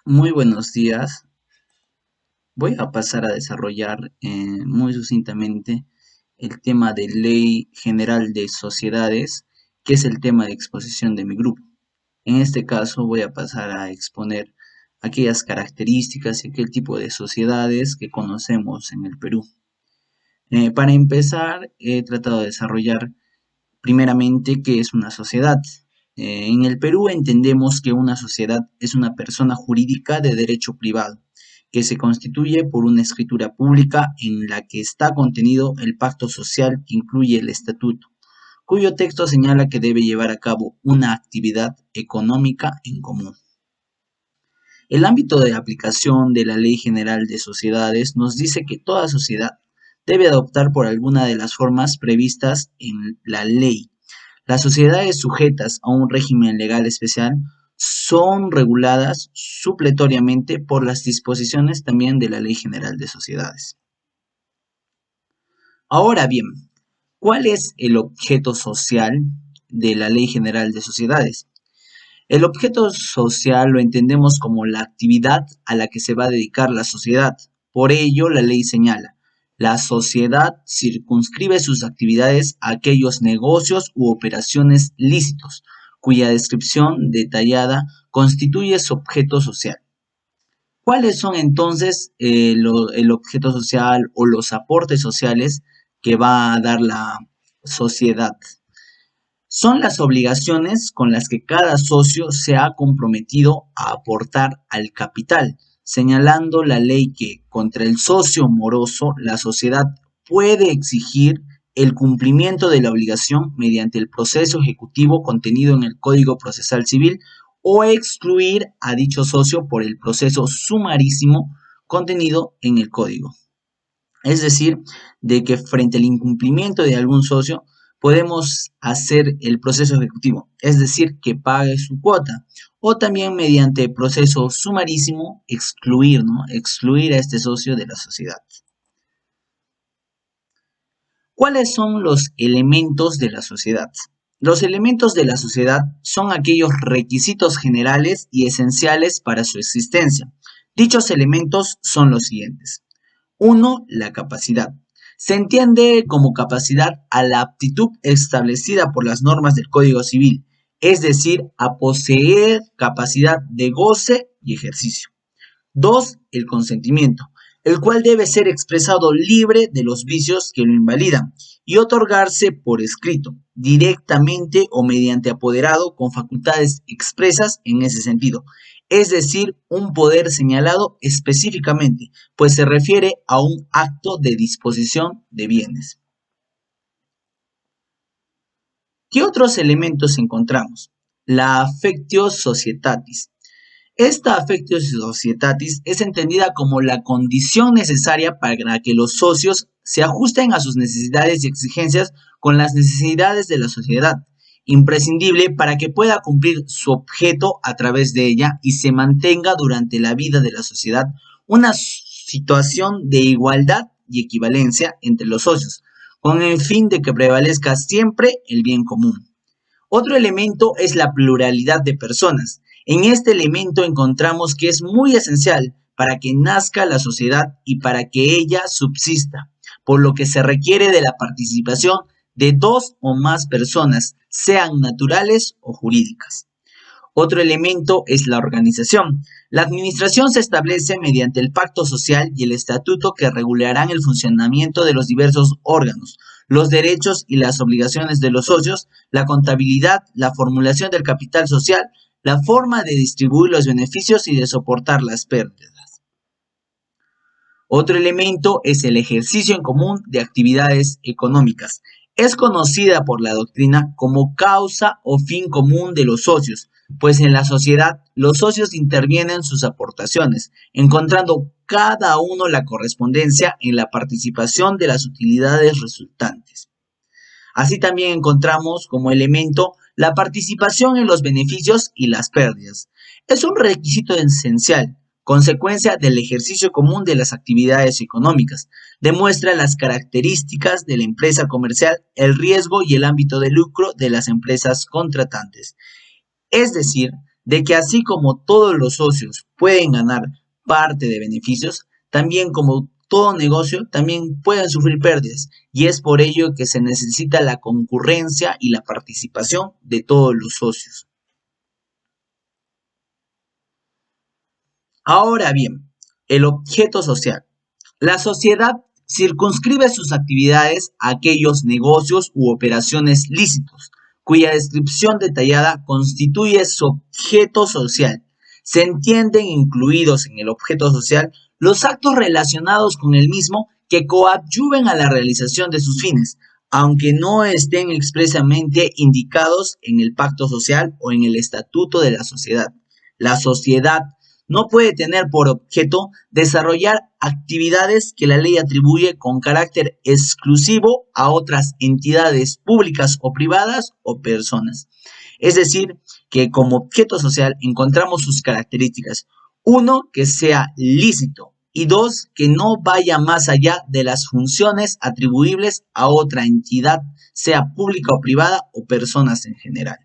Muy buenos días. Voy a pasar a desarrollar muy sucintamente el tema de Ley General de Sociedades, que es el tema de exposición de mi grupo. En este caso voy a pasar a exponer aquellas características y aquel tipo de sociedades que conocemos en el Perú. Para empezar, he tratado de desarrollar primeramente qué es una sociedad. En el Perú entendemos que una sociedad es una persona jurídica de derecho privado, que se constituye por una escritura pública en la que está contenido el pacto social que incluye el estatuto, cuyo texto señala que debe llevar a cabo una actividad económica en común. El ámbito de aplicación de la Ley General de Sociedades nos dice que toda sociedad debe adoptar por alguna de las formas previstas en la ley. Las sociedades sujetas a un régimen legal especial son reguladas supletoriamente por las disposiciones también de la Ley General de Sociedades. Ahora bien, ¿cuál es el objeto social de la Ley General de Sociedades? El objeto social lo entendemos como la actividad a la que se va a dedicar la sociedad. Por ello, la ley señala, la sociedad circunscribe sus actividades a aquellos negocios u operaciones lícitos, cuya descripción detallada constituye su objeto social. ¿Cuáles son entonces el objeto social o los aportes sociales que va a dar la sociedad? Son las obligaciones con las que cada socio se ha comprometido a aportar al capital, señalando la ley que contra el socio moroso la sociedad puede exigir el cumplimiento de la obligación mediante el proceso ejecutivo contenido en el Código Procesal Civil o excluir a dicho socio por el proceso sumarísimo contenido en el Código. Es decir, de que frente al incumplimiento de algún socio, podemos hacer el proceso ejecutivo, es decir, que pague su cuota, o también mediante proceso sumarísimo excluir, ¿no? Excluir a este socio de la sociedad. ¿Cuáles son los elementos de la sociedad? Los elementos de la sociedad son aquellos requisitos generales y esenciales para su existencia. Dichos elementos son los siguientes. 1. La capacidad. Se entiende como capacidad a la aptitud establecida por las normas del Código Civil, es decir, a poseer capacidad de goce y ejercicio. 2. El consentimiento, el cual debe ser expresado libre de los vicios que lo invalidan y otorgarse por escrito, directamente o mediante apoderado con facultades expresas en ese sentido, es decir, un poder señalado específicamente, pues se refiere a un acto de disposición de bienes. ¿Qué otros elementos encontramos? La affectio societatis. Esta affectio societatis es entendida como la condición necesaria para que los socios se ajusten a sus necesidades y exigencias con las necesidades de la sociedad, imprescindible para que pueda cumplir su objeto a través de ella y se mantenga durante la vida de la sociedad una situación de igualdad y equivalencia entre los socios, con el fin de que prevalezca siempre el bien común. Otro elemento es la pluralidad de personas. En este elemento encontramos que es muy esencial para que nazca la sociedad y para que ella subsista, por lo que se requiere de la participación de dos o más personas, sean naturales o jurídicas. Otro elemento es la organización. La administración se establece mediante el pacto social y el estatuto que regularán el funcionamiento de los diversos órganos, los derechos y las obligaciones de los socios, la contabilidad, la formulación del capital social, la forma de distribuir los beneficios y de soportar las pérdidas. Otro elemento es el ejercicio en común de actividades económicas. Es conocida por la doctrina como causa o fin común de los socios, pues en la sociedad los socios intervienen sus aportaciones, encontrando cada uno la correspondencia en la participación de las utilidades resultantes. Así también encontramos como elemento la participación en los beneficios y las pérdidas. Es un requisito esencial, consecuencia del ejercicio común de las actividades económicas. Demuestra las características de la empresa comercial, el riesgo y el ámbito de lucro de las empresas contratantes. Es decir, de que así como todos los socios pueden ganar parte de beneficios, también como todo negocio, también pueden sufrir pérdidas, y es por ello que se necesita la concurrencia y la participación de todos los socios. Ahora bien, el objeto social. La sociedad circunscribe sus actividades a aquellos negocios u operaciones lícitos, cuya descripción detallada constituye su objeto social. Se entienden incluidos en el objeto social los actos relacionados con el mismo que coadyuven a la realización de sus fines, aunque no estén expresamente indicados en el pacto social o en el estatuto de la sociedad. La sociedad no puede tener por objeto desarrollar actividades que la ley atribuye con carácter exclusivo a otras entidades públicas o privadas o personas. Es decir, que como objeto social encontramos sus características. Uno, que sea lícito. Y dos, que no vaya más allá de las funciones atribuibles a otra entidad, sea pública o privada o personas en general.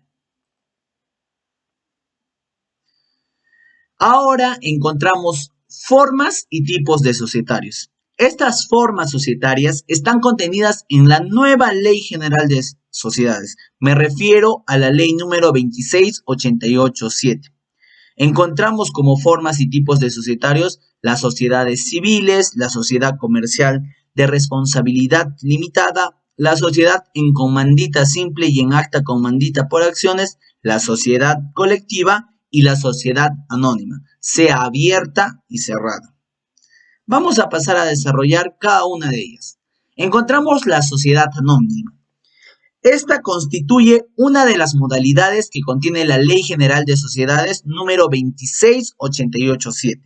Ahora encontramos formas y tipos de societarios. Estas formas societarias están contenidas en la nueva Ley General de Sociedades. Me refiero a la Ley número 26887. Encontramos como formas y tipos de societarios las sociedades civiles, la sociedad comercial de responsabilidad limitada, la sociedad en comandita simple y en acta comandita por acciones, la sociedad colectiva y la sociedad anónima, sea abierta y cerrada. Vamos a pasar a desarrollar cada una de ellas. Encontramos la sociedad anónima. Esta constituye una de las modalidades que contiene la Ley General de Sociedades número 26887.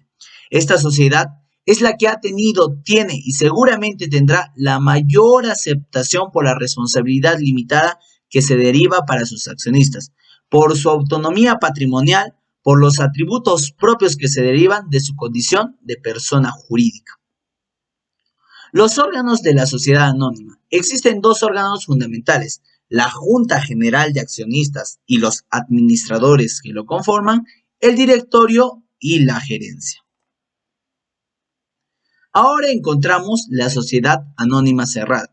Esta sociedad es la que ha tenido, tiene y seguramente tendrá la mayor aceptación por la responsabilidad limitada que se deriva para sus accionistas, por su autonomía patrimonial, por los atributos propios que se derivan de su condición de persona jurídica. Los órganos de la sociedad anónima. Existen dos órganos fundamentales, la Junta General de Accionistas y los administradores que lo conforman, el directorio y la gerencia. Ahora encontramos la sociedad anónima cerrada.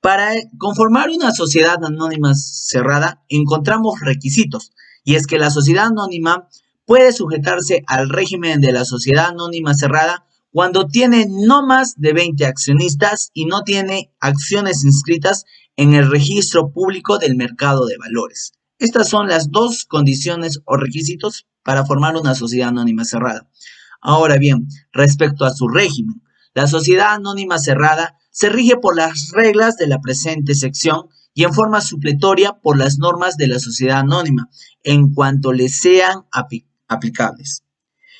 Para conformar una sociedad anónima cerrada encontramos requisitos, y es que la sociedad anónima puede sujetarse al régimen de la sociedad anónima cerrada cuando tiene no más de 20 accionistas y no tiene acciones inscritas en el registro público del mercado de valores. Estas son las dos condiciones o requisitos para formar una sociedad anónima cerrada. Ahora bien, respecto a su régimen, la sociedad anónima cerrada se rige por las reglas de la presente sección y en forma supletoria por las normas de la sociedad anónima, en cuanto le sean aplicables.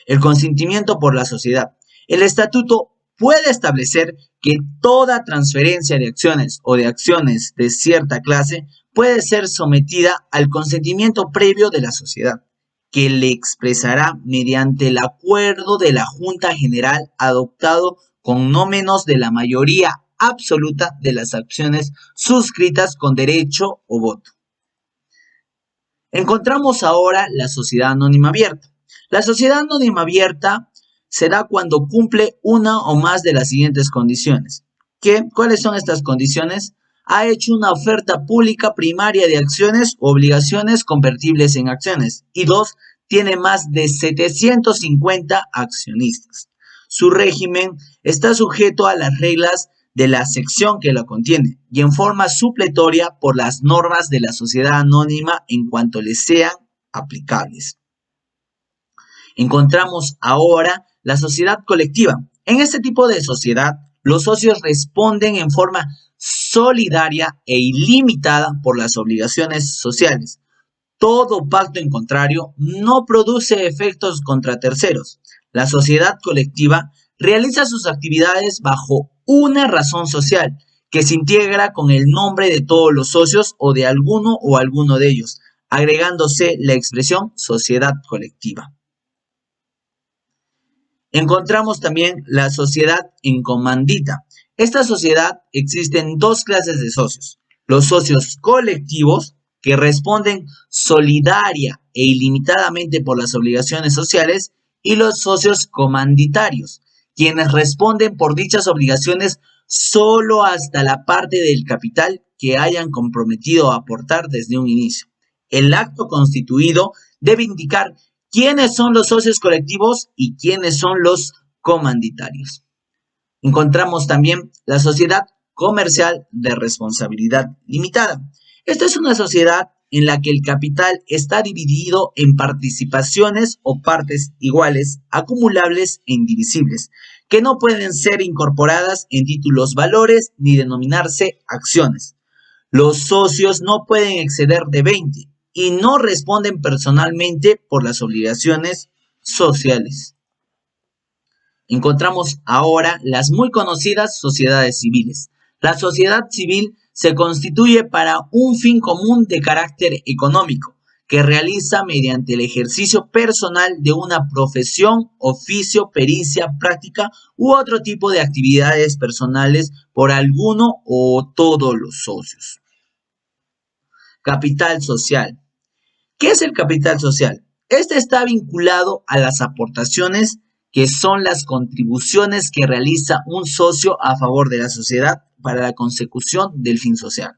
El consentimiento por la sociedad. El estatuto puede establecer que toda transferencia de acciones o de acciones de cierta clase puede ser sometida al consentimiento previo de la sociedad, que le expresará mediante el acuerdo de la Junta General adoptado con no menos de la mayoría absoluta de las acciones suscritas con derecho o voto. Encontramos ahora la sociedad anónima abierta. La sociedad anónima abierta se da cuando cumple una o más de las siguientes condiciones. ¿Cuáles son estas condiciones? Ha hecho una oferta pública primaria de acciones o obligaciones convertibles en acciones. Y dos, tiene más de 750 accionistas. Su régimen está sujeto a las reglas de la sección que lo contiene y en forma supletoria por las normas de la sociedad anónima en cuanto les sean aplicables. Encontramos ahora la sociedad colectiva. En este tipo de sociedad, los socios responden en forma solidaria e ilimitada por las obligaciones sociales. Todo pacto en contrario no produce efectos contra terceros. La sociedad colectiva realiza sus actividades bajo una razón social que se integra con el nombre de todos los socios o de alguno o alguno de ellos, agregándose la expresión sociedad colectiva. Encontramos también la sociedad en comandita. Esta sociedad existen dos clases de socios. Los socios colectivos, que responden solidaria e ilimitadamente por las obligaciones sociales, y los socios comanditarios, quienes responden por dichas obligaciones solo hasta la parte del capital que hayan comprometido a aportar desde un inicio. El acto constituido debe indicar quiénes son los socios colectivos y quiénes son los comanditarios. Encontramos también la sociedad comercial de responsabilidad limitada. Esta es una sociedad en la que el capital está dividido en participaciones o partes iguales, acumulables e indivisibles, que no pueden ser incorporadas en títulos valores ni denominarse acciones. Los socios no pueden exceder de 20 y no responden personalmente por las obligaciones sociales. Encontramos ahora las muy conocidas sociedades civiles. La sociedad civil se constituye para un fin común de carácter económico, que realiza mediante el ejercicio personal de una profesión, oficio, pericia, práctica u otro tipo de actividades personales por alguno o todos los socios. Capital social. ¿Qué es el capital social? Este está vinculado a las aportaciones, que son las contribuciones que realiza un socio a favor de la sociedad para la consecución del fin social.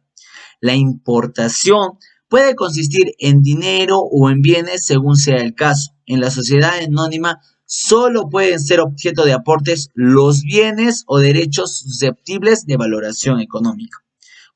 La importación puede consistir en dinero o en bienes según sea el caso. En la sociedad anónima solo pueden ser objeto de aportes los bienes o derechos susceptibles de valoración económica.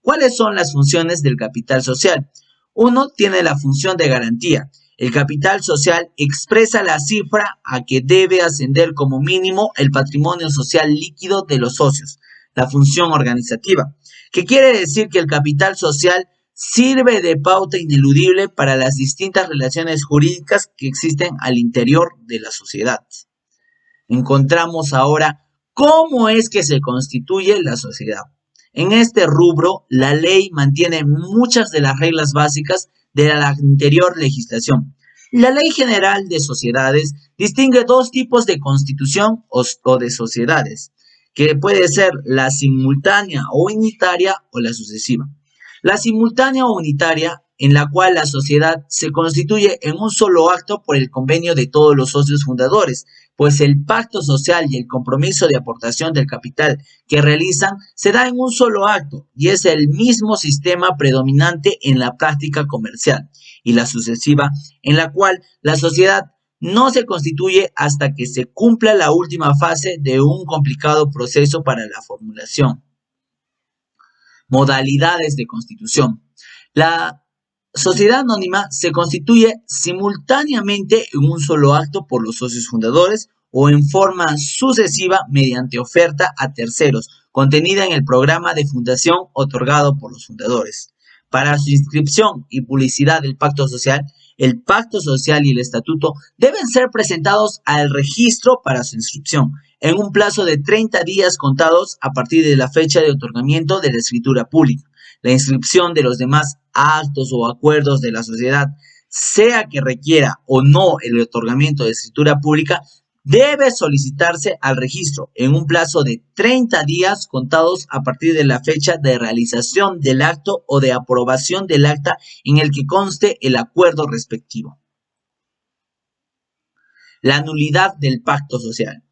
¿Cuáles son las funciones del capital social? Uno tiene la función de garantía. El capital social expresa la cifra a que debe ascender como mínimo el patrimonio social líquido de los socios. La función organizativa, que quiere decir que el capital social sirve de pauta ineludible para las distintas relaciones jurídicas que existen al interior de la sociedad. Encontramos ahora cómo es que se constituye la sociedad. En este rubro, la ley mantiene muchas de las reglas básicas de la anterior legislación. La Ley General de Sociedades distingue dos tipos de constitución o de sociedades, que puede ser la simultánea o unitaria o la sucesiva. La simultánea o unitaria, en la cual la sociedad se constituye en un solo acto por el convenio de todos los socios fundadores, pues el pacto social y el compromiso de aportación del capital que realizan se da en un solo acto y es el mismo sistema predominante en la práctica comercial, y la sucesiva, en la cual la sociedad no se constituye hasta que se cumpla la última fase de un complicado proceso para la formulación. Modalidades de constitución. La sociedad anónima se constituye simultáneamente en un solo acto por los socios fundadores o en forma sucesiva mediante oferta a terceros, contenida en el programa de fundación otorgado por los fundadores. Para su inscripción y publicidad del pacto social, el pacto social y el estatuto deben ser presentados al registro para su inscripción en un plazo de 30 días contados a partir de la fecha de otorgamiento de la escritura pública. La inscripción de los demás actos o acuerdos de la sociedad, sea que requiera o no el otorgamiento de escritura pública, debe solicitarse al registro en un plazo de 30 días contados a partir de la fecha de realización del acto o de aprobación del acta en el que conste el acuerdo respectivo. La nulidad del pacto social.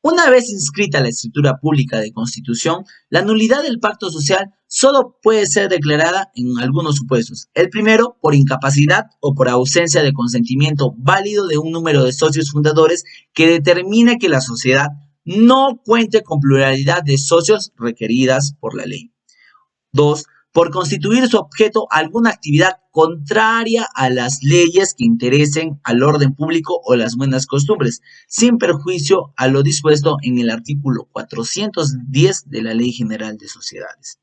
Una vez inscrita la escritura pública de constitución, la nulidad del pacto social solo puede ser declarada en algunos supuestos. El primero, por incapacidad o por ausencia de consentimiento válido de un número de socios fundadores que determine que la sociedad no cuente con pluralidad de socios requeridas por la ley. 2. Por constituir su objeto alguna actividad contraria a las leyes que interesen al orden público o las buenas costumbres, sin perjuicio a lo dispuesto en el artículo 410 de la Ley General de Sociedades.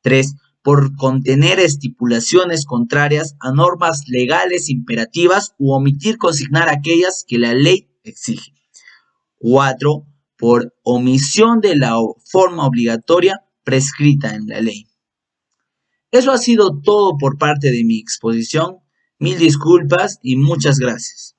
3. Por contener estipulaciones contrarias a normas legales imperativas u omitir consignar aquellas que la ley exige. 4. Por omisión de la forma obligatoria prescrita en la ley. Eso ha sido todo por parte de mi exposición. Mil disculpas y muchas gracias.